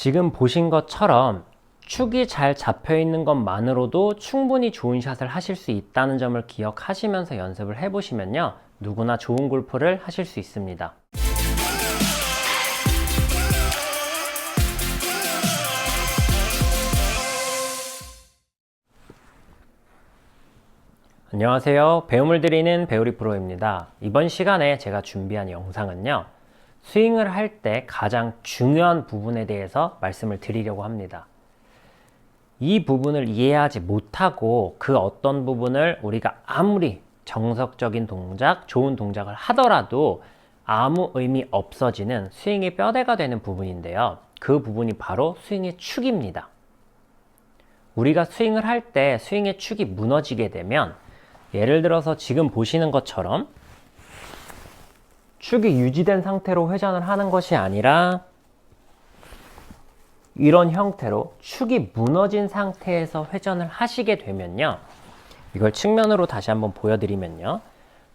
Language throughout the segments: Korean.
지금 보신 것처럼 축이 잘 잡혀 있는 것만으로도 충분히 좋은 샷을 하실 수 있다는 점을 기억하시면서 연습을 해보시면요, 누구나 좋은 골프를 하실 수 있습니다. 안녕하세요. 배움을 드리는 배우리 프로입니다. 이번 시간에 제가 준비한 영상은요, 스윙을 할 때 가장 중요한 부분에 대해서 말씀을 드리려고 합니다. 이 부분을 이해하지 못하고 그 어떤 부분을 우리가 아무리 정석적인 동작, 좋은 동작을 하더라도 아무 의미 없어지는 스윙의 뼈대가 되는 부분인데요. 그 부분이 바로 스윙의 축입니다. 우리가 스윙을 할 때 스윙의 축이 무너지게 되면, 예를 들어서 지금 보시는 것처럼 축이 유지된 상태로 회전을 하는 것이 아니라 이런 형태로 축이 무너진 상태에서 회전을 하시게 되면요, 이걸 측면으로 다시 한번 보여드리면요,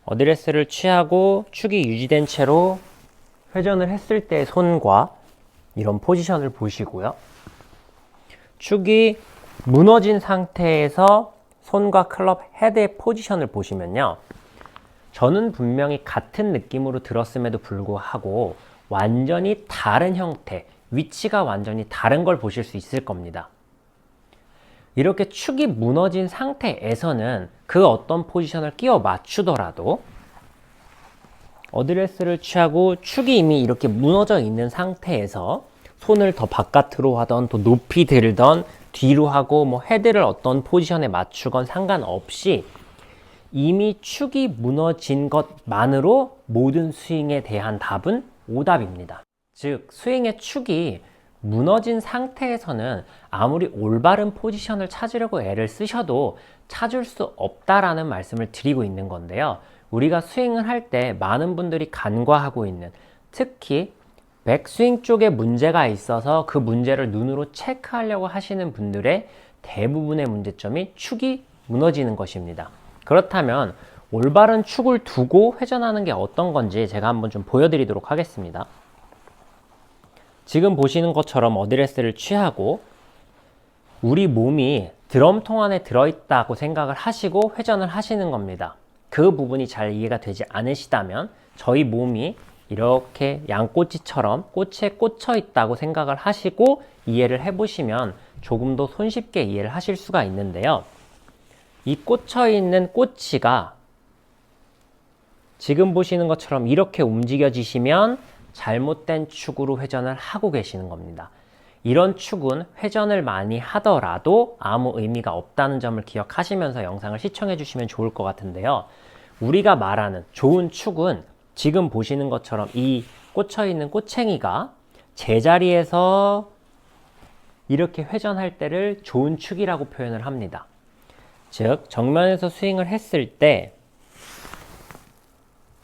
어드레스를 취하고 축이 유지된 채로 회전을 했을 때 손과 이런 포지션을 보시고요, 축이 무너진 상태에서 손과 클럽 헤드의 포지션을 보시면요, 저는 분명히 같은 느낌으로 들었음에도 불구하고 완전히 다른 형태, 위치가 완전히 다른 걸 보실 수 있을 겁니다. 이렇게 축이 무너진 상태에서는 그 어떤 포지션을 끼워 맞추더라도 어드레스를 취하고 축이 이미 이렇게 무너져 있는 상태에서 손을 더 바깥으로 하던, 더 높이 들던, 뒤로 하고 뭐 헤드를 어떤 포지션에 맞추건 상관없이 이미 축이 무너진 것만으로 모든 스윙에 대한 답은 오답입니다. 즉, 스윙의 축이 무너진 상태에서는 아무리 올바른 포지션을 찾으려고 애를 쓰셔도 찾을 수 없다라는 말씀을 드리고 있는 건데요. 우리가 스윙을 할 때 많은 분들이 간과하고 있는, 특히 백스윙 쪽에 문제가 있어서 그 문제를 눈으로 체크하려고 하시는 분들의 대부분의 문제점이 축이 무너지는 것입니다. 그렇다면 올바른 축을 두고 회전하는 게 어떤 건지 제가 한번 좀 보여드리도록 하겠습니다. 지금 보시는 것처럼 어드레스를 취하고 우리 몸이 드럼통 안에 들어있다고 생각을 하시고 회전을 하시는 겁니다. 그 부분이 잘 이해가 되지 않으시다면 저희 몸이 이렇게 양꼬치처럼 꼬치에 꽂혀 있다고 생각을 하시고 이해를 해보시면 조금 더 손쉽게 이해를 하실 수가 있는데요. 이 꽂혀 있는 꼬치가 지금 보시는 것처럼 이렇게 움직여지시면 잘못된 축으로 회전을 하고 계시는 겁니다. 이런 축은 회전을 많이 하더라도 아무 의미가 없다는 점을 기억하시면서 영상을 시청해 주시면 좋을 것 같은데요. 우리가 말하는 좋은 축은 지금 보시는 것처럼 이 꽂혀있는 꼬챙이가 제자리에서 이렇게 회전할 때를 좋은 축이라고 표현을 합니다. 즉, 정면에서 스윙을 했을 때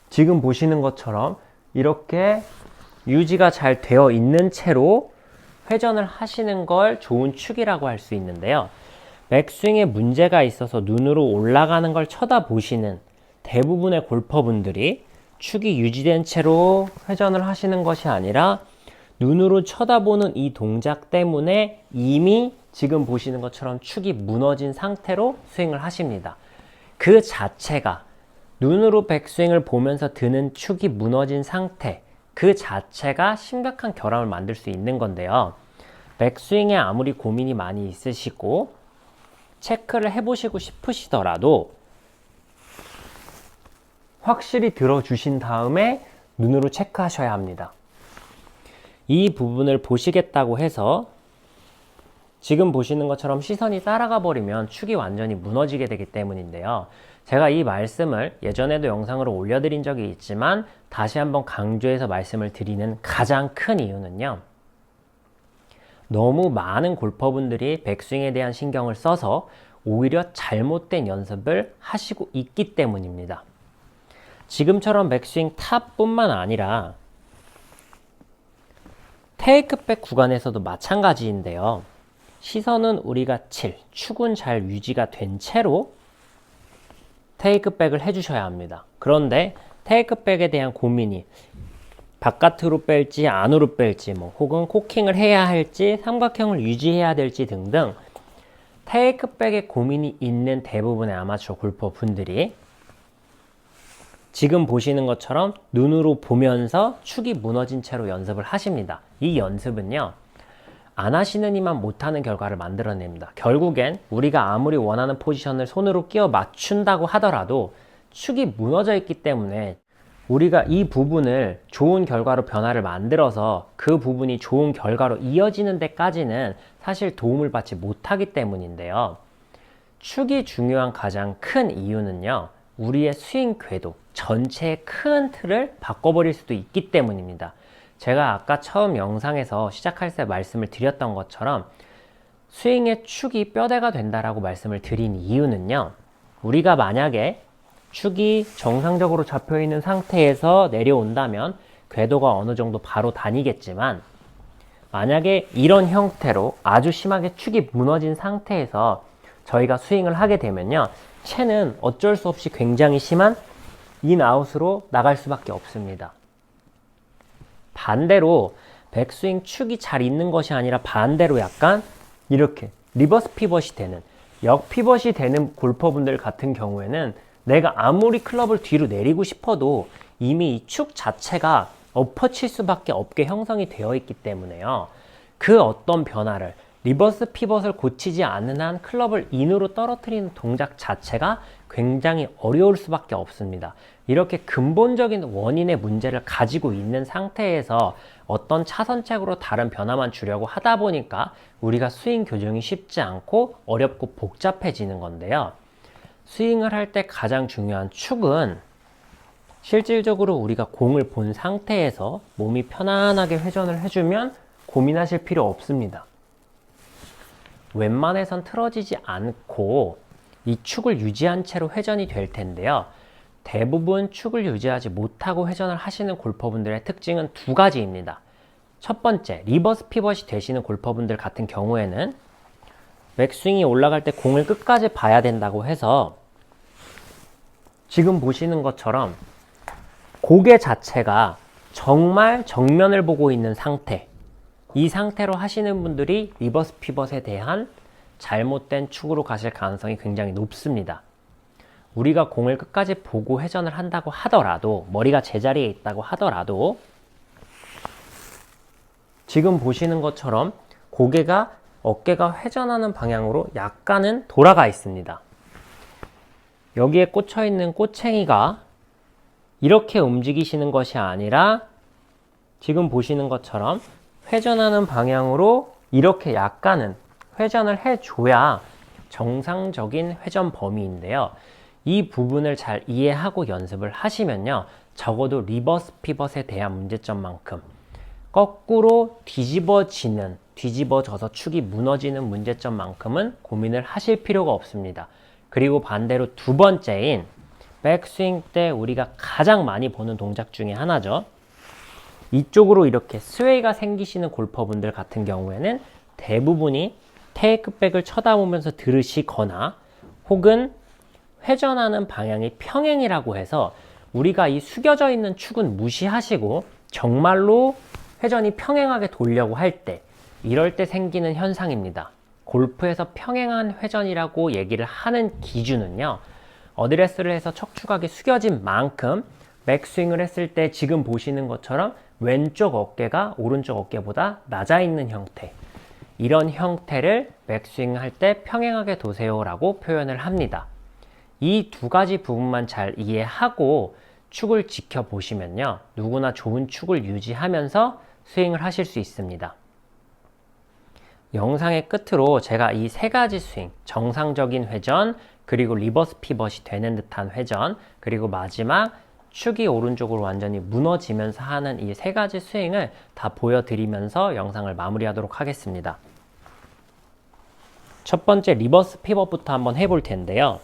지금 보시는 것처럼 이렇게 유지가 잘 되어 있는 채로 회전을 하시는 걸 좋은 축이라고 할 수 있는데요. 백스윙에 문제가 있어서 눈으로 올라가는 걸 쳐다보시는 대부분의 골퍼분들이 축이 유지된 채로 회전을 하시는 것이 아니라 눈으로 쳐다보는 이 동작 때문에 이미 지금 보시는 것처럼 축이 무너진 상태로 스윙을 하십니다. 그 자체가, 눈으로 백스윙을 보면서 드는 축이 무너진 상태, 그 자체가 심각한 결함을 만들 수 있는 건데요. 백스윙에 아무리 고민이 많이 있으시고 체크를 해보시고 싶으시더라도 확실히 들어주신 다음에 눈으로 체크하셔야 합니다. 이 부분을 보시겠다고 해서 지금 보시는 것처럼 시선이 따라가 버리면 축이 완전히 무너지게 되기 때문인데요. 제가 이 말씀을 예전에도 영상으로 올려드린 적이 있지만 다시 한번 강조해서 말씀을 드리는 가장 큰 이유는요, 너무 많은 골퍼분들이 백스윙에 대한 신경을 써서 오히려 잘못된 연습을 하시고 있기 때문입니다. 지금처럼 백스윙 탑뿐만 아니라 테이크백 구간에서도 마찬가지인데요. 시선은 우리가 축은 잘 유지가 된 채로 테이크백을 해주셔야 합니다. 그런데 테이크백에 대한 고민이 바깥으로 뺄지 안으로 뺄지 혹은 코킹을 해야 할지 삼각형을 유지해야 될지 등등 테이크백에 고민이 있는 대부분의 아마추어 골퍼 분들이 지금 보시는 것처럼 눈으로 보면서 축이 무너진 채로 연습을 하십니다. 이 연습은요, 안 하시는 이만 못하는 결과를 만들어냅니다. 결국엔 우리가 아무리 원하는 포지션을 손으로 끼워 맞춘다고 하더라도 축이 무너져 있기 때문에 우리가 이 부분을 좋은 결과로 변화를 만들어서 그 부분이 좋은 결과로 이어지는 데까지는 사실 도움을 받지 못하기 때문인데요. 축이 중요한 가장 큰 이유는요, 우리의 스윙 궤도 전체의 큰 틀을 바꿔버릴 수도 있기 때문입니다. 제가 아까 처음 영상에서 시작할 때 말씀을 드렸던 것처럼 스윙의 축이 뼈대가 된다라고 말씀을 드린 이유는요, 우리가 만약에 축이 정상적으로 잡혀있는 상태에서 내려온다면 궤도가 어느 정도 바로 다니겠지만, 만약에 이런 형태로 아주 심하게 축이 무너진 상태에서 저희가 스윙을 하게 되면요, 채는 어쩔 수 없이 굉장히 심한 인아웃으로 나갈 수밖에 없습니다. 반대로 백스윙 축이 잘 있는 것이 아니라 반대로 약간 이렇게 리버스 피벗이 되는, 역 피벗이 되는 골퍼분들 같은 경우에는 내가 아무리 클럽을 뒤로 내리고 싶어도 이미 이 축 자체가 엎어칠 수밖에 없게 형성이 되어 있기 때문에요. 그 어떤 변화를, 리버스 피벗을 고치지 않는 한 클럽을 인으로 떨어뜨리는 동작 자체가 굉장히 어려울 수밖에 없습니다. 이렇게 근본적인 원인의 문제를 가지고 있는 상태에서 어떤 차선책으로 다른 변화만 주려고 하다 보니까 우리가 스윙 교정이 쉽지 않고 어렵고 복잡해지는 건데요. 스윙을 할 때 가장 중요한 축은 실질적으로 우리가 공을 본 상태에서 몸이 편안하게 회전을 해주면 고민하실 필요 없습니다. 웬만해선 틀어지지 않고 이 축을 유지한 채로 회전이 될 텐데요. 대부분 축을 유지하지 못하고 회전을 하시는 골퍼분들의 특징은 두 가지입니다. 첫 번째, 리버스 피벗이 되시는 골퍼분들 같은 경우에는 백스윙이 올라갈 때 공을 끝까지 봐야 된다고 해서 지금 보시는 것처럼 고개 자체가 정말 정면을 보고 있는 상태, 이 상태로 하시는 분들이 리버스 피벗에 대한 잘못된 축으로 가실 가능성이 굉장히 높습니다. 우리가 공을 끝까지 보고 회전을 한다고 하더라도, 머리가 제자리에 있다고 하더라도 지금 보시는 것처럼 고개가 어깨가 회전하는 방향으로 약간은 돌아가 있습니다. 여기에 꽂혀 있는 꼬챙이가 이렇게 움직이시는 것이 아니라 지금 보시는 것처럼 회전하는 방향으로 이렇게 약간은 회전을 해줘야 정상적인 회전 범위인데요. 이 부분을 잘 이해하고 연습을 하시면요, 적어도 리버스 피벗에 대한 문제점만큼 거꾸로 뒤집어져서 축이 무너지는 문제점만큼은 고민을 하실 필요가 없습니다. 그리고 반대로 두 번째인 백스윙 때 우리가 가장 많이 보는 동작 중에 하나죠. 이쪽으로 이렇게 스웨이가 생기시는 골퍼분들 같은 경우에는 대부분이 테이크백을 쳐다보면서 들으시거나 혹은 회전하는 방향이 평행이라고 해서 우리가 이 숙여져 있는 축은 무시하시고 정말로 회전이 평행하게 돌려고 할 때, 이럴 때 생기는 현상입니다. 골프에서 평행한 회전이라고 얘기를 하는 기준은요, 어드레스를 해서 척추각이 숙여진 만큼 백스윙을 했을 때 지금 보시는 것처럼 왼쪽 어깨가 오른쪽 어깨보다 낮아 있는 형태, 이런 형태를 백스윙 할 때 평행하게 도세요 라고 표현을 합니다. 이 두 가지 부분만 잘 이해하고 축을 지켜보시면요, 누구나 좋은 축을 유지하면서 스윙을 하실 수 있습니다. 영상의 끝으로 제가 이 세 가지 스윙, 정상적인 회전, 그리고 리버스 피벗이 되는 듯한 회전, 그리고 마지막 축이 오른쪽으로 완전히 무너지면서 하는 이 세 가지 스윙을 다 보여드리면서 영상을 마무리하도록 하겠습니다. 첫 번째 리버스 피벗부터 한번 해볼 텐데요.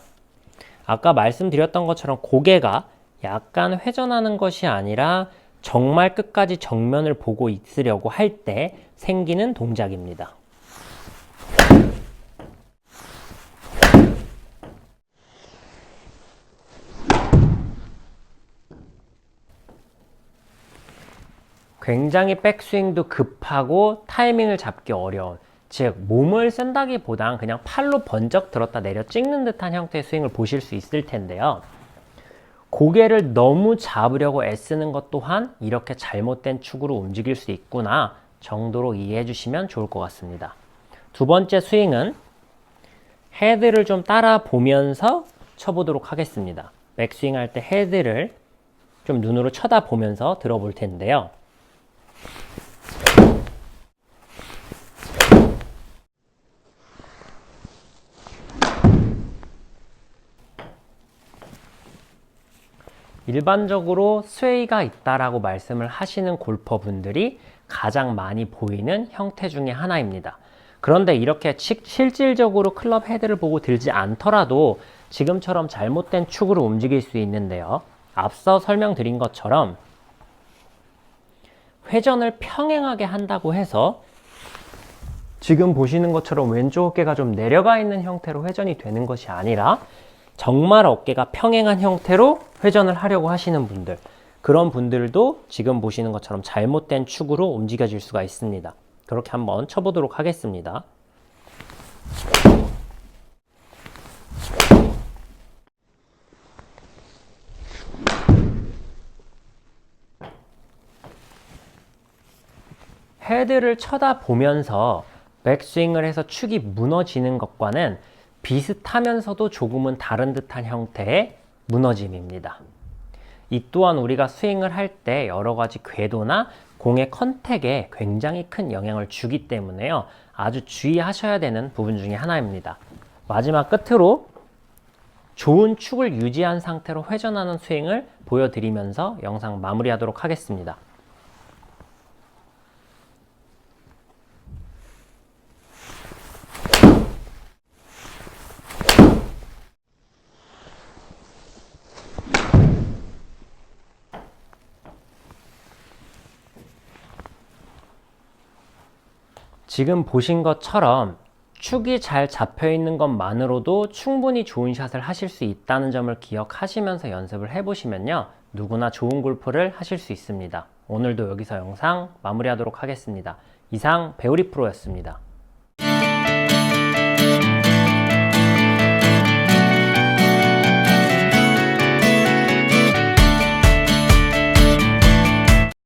아까 말씀드렸던 것처럼 고개가 약간 회전하는 것이 아니라 정말 끝까지 정면을 보고 있으려고 할 때 생기는 동작입니다. 굉장히 백스윙도 급하고 타이밍을 잡기 어려운, 즉 몸을 쓴다기보단 그냥 팔로 번쩍 들었다 내려 찍는 듯한 형태의 스윙을 보실 수 있을 텐데요. 고개를 너무 잡으려고 애쓰는 것 또한 이렇게 잘못된 축으로 움직일 수 있구나 정도로 이해해 주시면 좋을 것 같습니다. 두 번째 스윙은 헤드를 좀 따라 보면서 쳐보도록 하겠습니다. 백스윙 할 때 헤드를 좀 눈으로 쳐다보면서 들어볼 텐데요. 일반적으로 스웨이가 있다라고 말씀을 하시는 골퍼분들이 가장 많이 보이는 형태 중에 하나입니다. 그런데 이렇게 실질적으로 클럽 헤드를 보고 들지 않더라도 지금처럼 잘못된 축으로 움직일 수 있는데요. 앞서 설명드린 것처럼 회전을 평행하게 한다고 해서 지금 보시는 것처럼 왼쪽 어깨가 좀 내려가 있는 형태로 회전이 되는 것이 아니라 정말 어깨가 평행한 형태로 회전을 하려고 하시는 분들, 그런 분들도 지금 보시는 것처럼 잘못된 축으로 움직여질 수가 있습니다. 그렇게 한번 쳐보도록 하겠습니다. 헤드를 쳐다보면서 백스윙을 해서 축이 무너지는 것과는 비슷하면서도 조금은 다른 듯한 형태의 무너짐입니다. 이 또한 우리가 스윙을 할 때 여러 가지 궤도나 공의 컨택에 굉장히 큰 영향을 주기 때문에요. 아주 주의하셔야 되는 부분 중에 하나입니다. 마지막 끝으로 좋은 축을 유지한 상태로 회전하는 스윙을 보여드리면서 영상 마무리하도록 하겠습니다. 지금 보신 것처럼 축이 잘 잡혀 있는 것만으로도 충분히 좋은 샷을 하실 수 있다는 점을 기억하시면서 연습을 해보시면요, 누구나 좋은 골프를 하실 수 있습니다. 오늘도 여기서 영상 마무리하도록 하겠습니다. 이상 배우리 프로였습니다.